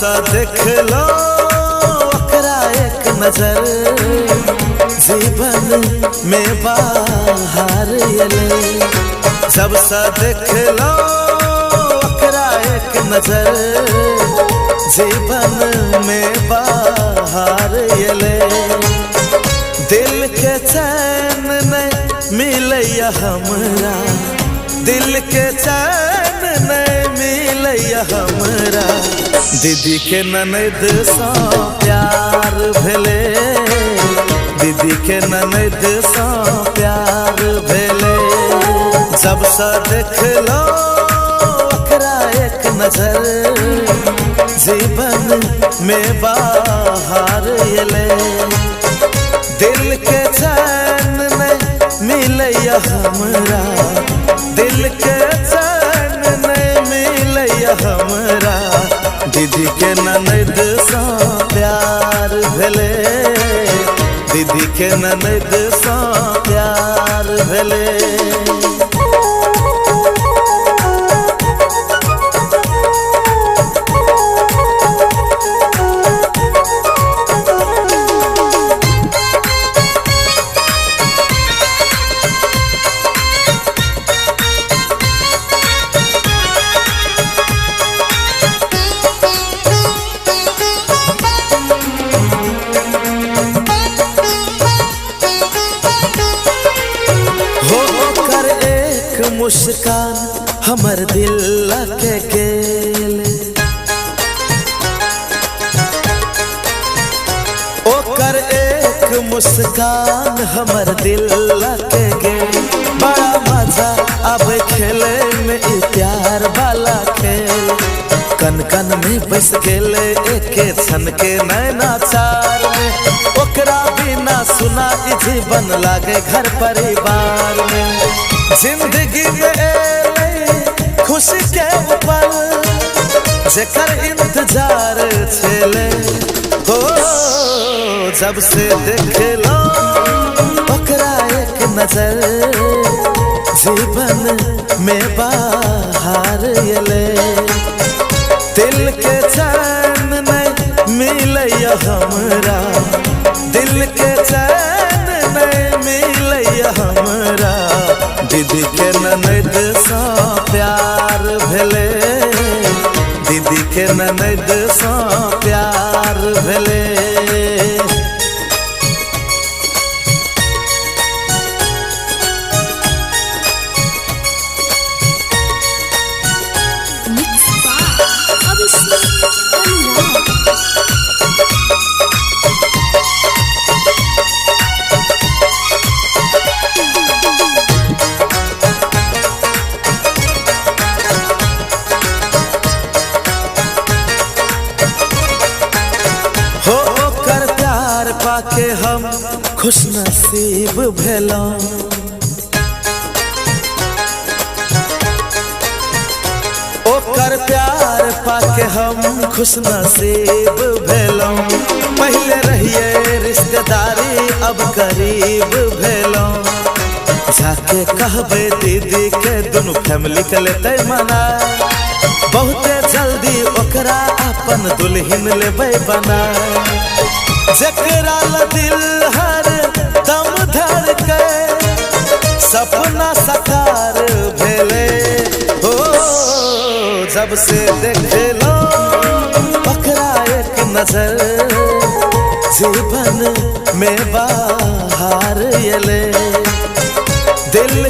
सा देख लो ओकरा एक नजर, जीवन में बाहर अले। जब सा देख लो ओकरा एक नजर, जीवन में बाहर अले। दिल के चैन नहीं मिलैया हमरा, दिल के चैन नहीं मिलैया हमरा। दीदी के ननद सा प्यार भेले, दीदी के ननद सा प्यार भेले। जब सा देख लो ओकरा एक नजर, जीवन में बाहर अले। दिल के चैन नहीं मिलैया हमरा, दिल के चैन नहीं मिलैया हमरा। दीदी के ननद सा प्यार भेले, दीदी के ननद सा प्यार भेले। मुस्कान हमर दिल के गेल, ओकर एक मुस्कान हमर दिल के गेल। बड़ा मजा अब खेले में ई प्यार वाला खेल। कन कन में बस गेले एके छन के नैना चार में। ओकरा बिना सुना ई जीवन लागे घर परिवार में। जिंदगी में एले खुशी के पल, जेकर इंतजार छेले। हो जब से देख लो ओकरा एक नजर, जीवन में बाहर अले। दिल के चैन नहीं मिलैया हमरा, दिल के चैन नहीं मिलैया हमरा। दीदी के ननद सा प्यार भेले, दीदी के ननद सा प्यार भेले। पाके हम खुश नसीब भेलों, ओकर प्यार पाके हम खुश नसीब भेलों। पहले रहिए रिश्तेदारी अब करीब भेलों। जाके कहबे दीदी के दोनों फैमिली के लेते मना। बहुते जल्दी ओकरा अपन दुल्हन लेबै बना। जकरा ला दिल हर दम धड़के, सपना साकार भेले। हो जब से देख लो ओकरा एक नजर, जीवन में बाहर अले। दिल